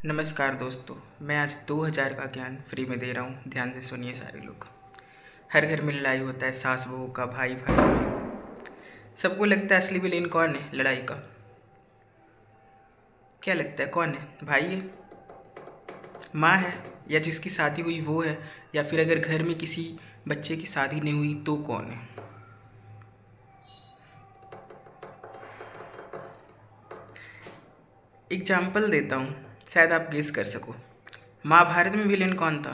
नमस्कार दोस्तों। मैं आज 2000 का ज्ञान फ्री में दे रहा हूँ। ध्यान से सुनिए सारे लोग। हर घर में लड़ाई होता है, सास बहू का, भाई भाई में। सबको लगता है असली विलेन कौन है लड़ाई का? क्या लगता है कौन है? भाई है, माँ है, या जिसकी शादी हुई वो है, या फिर अगर घर में किसी बच्चे की शादी नहीं हुई तो कौन है? एग्जाम्पल देता हूँ, शायद आप गेस कर सको। महाभारत में विलेन कौन था?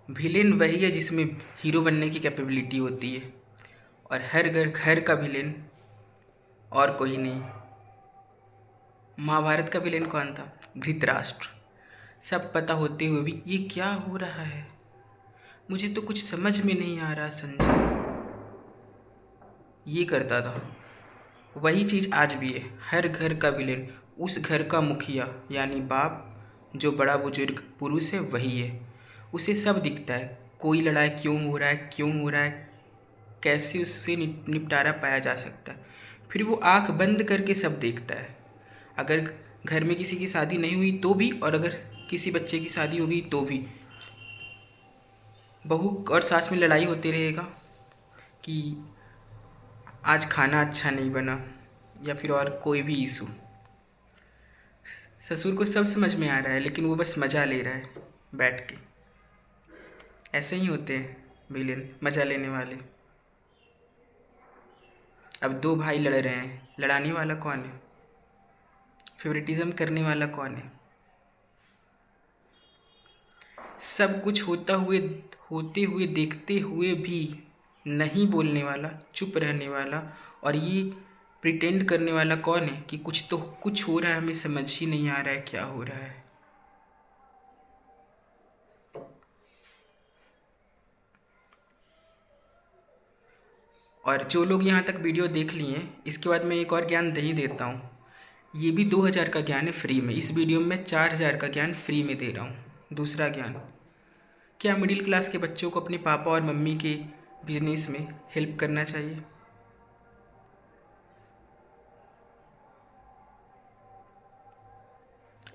विलेन वही है जिसमें हीरो बनने की कैपेबिलिटी होती है। और हर घर का विलेन और कोई नहीं। महाभारत का विलेन कौन था? धृतराष्ट्र। सब पता होते हुए भी ये क्या हो रहा है, मुझे तो कुछ समझ में नहीं आ रहा संजय, ये करता था। वही चीज़ आज भी है। हर घर का विलेन उस घर का मुखिया यानी बाप, जो बड़ा बुजुर्ग पुरुष है वही है। उसे सब दिखता है, कोई लड़ाई क्यों हो रहा है, क्यों हो रहा है, कैसे उससे निपटारा पाया जा सकता है। फिर वो आंख बंद करके सब देखता है। अगर घर में किसी की शादी नहीं हुई तो भी, और अगर किसी बच्चे की शादी हो गई तो भी, बहू और सास में लड़ाई होती रहेगा कि आज खाना अच्छा नहीं बना, या फिर और कोई भी इशू। ससुर को सब समझ में आ रहा है, लेकिन वो बस मज़ा ले रहा है बैठ के। ऐसे ही होते हैं विलेन, मज़ा लेने वाले। अब दो भाई लड़ रहे हैं, लड़ाने वाला कौन है? फेवरेटिज्म करने वाला कौन है? सब कुछ होते हुए देखते हुए भी नहीं बोलने वाला, चुप रहने वाला, और ये प्रिटेंड करने वाला कौन है कि कुछ हो रहा है, हमें समझ ही नहीं आ रहा है क्या हो रहा है। और जो लोग यहाँ तक वीडियो देख लिए हैं, इसके बाद मैं एक और ज्ञान दे ही देता हूँ। ये भी 2000 का ज्ञान है फ्री में। इस वीडियो में मैं 4000 का ज्ञान फ्री में दे रहा हूँ। दूसरा ज्ञान, क्या मिडिल क्लास के बच्चों को अपने पापा और मम्मी के बिजनेस में हेल्प करना चाहिए?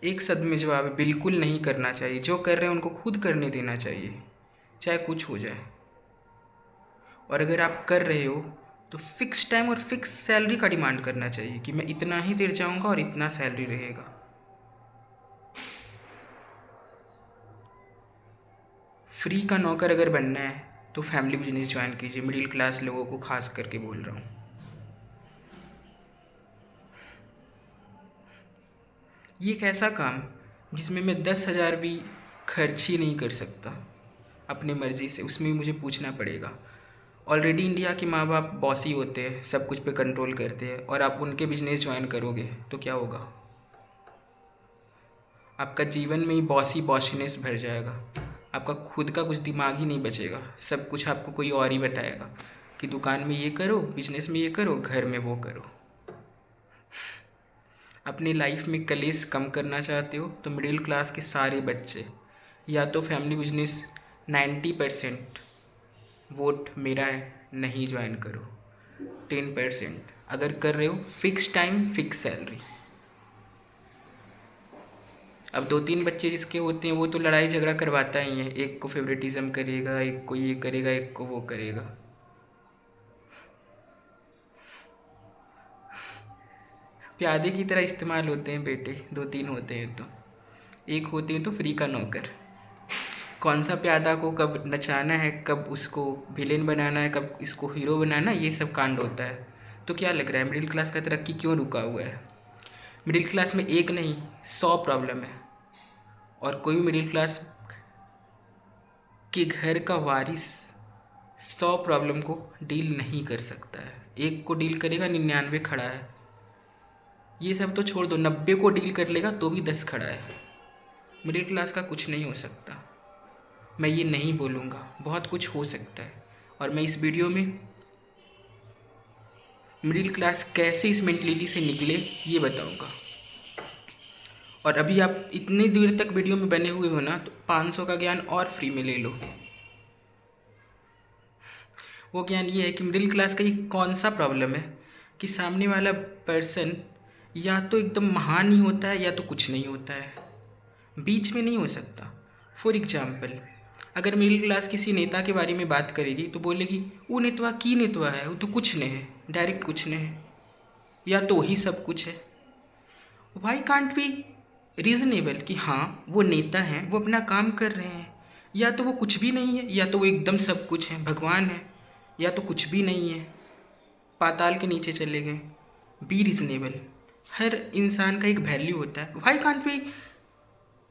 एक शब्द में जवाब है, बिल्कुल नहीं करना चाहिए। जो कर रहे हैं उनको खुद करने देना चाहिए, चाहे कुछ हो जाए। और अगर आप कर रहे हो तो फिक्स टाइम और फिक्स सैलरी का डिमांड करना चाहिए कि मैं इतना ही देर जाऊंगा और इतना सैलरी रहेगा। फ्री का नौकर अगर बनना है तो फैमिली बिजनेस ज्वाइन कीजिए। मिडिल क्लास लोगों को खास करके बोल रहा हूँ। ये एक ऐसा काम जिसमें मैं 10,000 भी खर्च ही नहीं कर सकता अपनी मर्ज़ी से, उसमें मुझे पूछना पड़ेगा। ऑलरेडी इंडिया के माँ बाप बॉसी होते हैं, सब कुछ पे कंट्रोल करते हैं, और आप उनके बिजनेस ज्वाइन करोगे तो क्या होगा? आपका जीवन में ही बॉसीनेस भर जाएगा। आपका खुद का कुछ दिमाग ही नहीं बचेगा। सब कुछ आपको कोई और ही बताएगा कि दुकान में ये करो, बिजनेस में ये करो, घर में वो करो। अपनी लाइफ में कलेश कम करना चाहते हो तो मिडिल क्लास के सारे बच्चे या तो फैमिली बिजनेस 90% वोट मेरा है, नहीं ज्वाइन करो। 10% अगर कर रहे हो, फिक्स टाइम फिक्स सैलरी। अब दो तीन बच्चे जिसके होते हैं वो तो लड़ाई झगड़ा करवाता ही है, एक को फेवरेटिज्म करेगा, एक को ये करेगा, एक को वो करेगा। प्यादे की तरह इस्तेमाल होते हैं बेटे, दो तीन होते हैं तो। एक होते हैं तो फ्री का नौकर। कौन सा प्यादा को कब नचाना है, कब उसको विलेन बनाना है, कब इसको हीरो बनाना है, ये सब कांड होता है। तो क्या लग रहा है मिडिल क्लास का तरक्की क्यों रुका हुआ है? मिडिल क्लास में एक नहीं 100 प्रॉब्लम है, और कोई मिडिल क्लास के घर का वारिस 100 प्रॉब्लम को डील नहीं कर सकता है। एक को डील करेगा, 99 खड़ा है। ये सब तो छोड़ दो, 90 को डील कर लेगा तो भी 10 खड़ा है। मिडिल क्लास का कुछ नहीं हो सकता। मैं ये नहीं बोलूँगा, बहुत कुछ हो सकता है। और मैं इस वीडियो में मिडिल क्लास कैसे इस मेंटलिटी से निकले ये बताऊँगा। और अभी आप इतनी देर तक वीडियो में बने हुए हो ना, तो 500 का ज्ञान और फ्री में ले लो। वो ज्ञान ये है कि मिडिल क्लास का ये कौन सा प्रॉब्लम है कि सामने वाला पर्सन या तो एकदम महान ही होता है या तो कुछ नहीं होता है, बीच में नहीं हो सकता। फॉर एग्जाम्पल, अगर मिडिल क्लास किसी नेता के बारे में बात करेगी तो बोलेगी वो नेतवा की नेतवा है, वो तो कुछ नहीं है, डायरेक्ट कुछ नहीं है, या तो वही सब कुछ है। वाई कांट बी रीज़नेबल कि हाँ वो नेता हैं, वो अपना काम कर रहे हैं, या तो वो कुछ भी नहीं है या तो वो एकदम सब कुछ है, भगवान है, या तो कुछ भी नहीं है, पाताल के नीचे चले गए। B reasonable. हर इंसान का एक वैल्यू होता है। Why can't we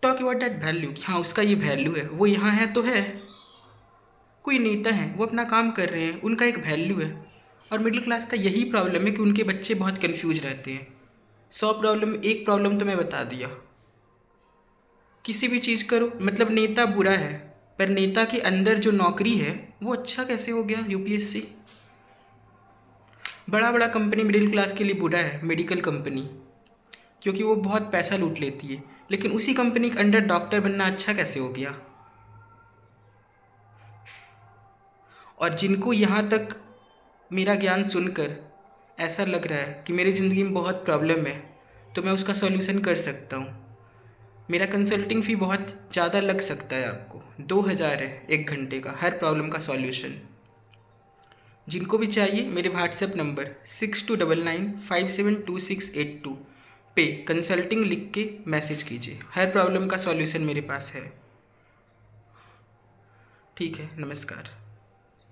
talk about that value कि हाँ उसका ये वैल्यू है, वो यहाँ है तो है। कोई नेता है, वो अपना काम कर रहे हैं, उनका एक वैल्यू है। और मिडिल क्लास का यही प्रॉब्लम है कि उनके बच्चे बहुत कन्फ्यूज रहते हैं। 100 प्रॉब्लम, एक प्रॉब्लम तो मैं बता दिया। किसी भी चीज़ करो, मतलब नेता बुरा है, पर नेता के अंदर जो नौकरी है वो अच्छा कैसे हो गया यूपीएससी। बड़ा बड़ा कंपनी मिडिल क्लास के लिए बुरा है, मेडिकल कंपनी, क्योंकि वो बहुत पैसा लूट लेती है, लेकिन उसी कंपनी के अंडर डॉक्टर बनना अच्छा कैसे हो गया। और जिनको यहाँ तक मेरा ज्ञान सुनकर ऐसा लग रहा है कि मेरी ज़िंदगी में बहुत प्रॉब्लम है तो मैं उसका सॉल्यूशन कर सकता हूँ, मेरा कंसल्टिंग फ़ी बहुत ज़्यादा लग सकता है, आपको 2000 है 1 घंटे का हर प्रॉब्लम का सॉल्यूशन। जिनको भी चाहिए मेरे व्हाट्सएप नंबर 6299572682 पे कंसल्टिंग लिख के मैसेज कीजिए। हर प्रॉब्लम का सॉल्यूशन मेरे पास है। ठीक है, नमस्कार।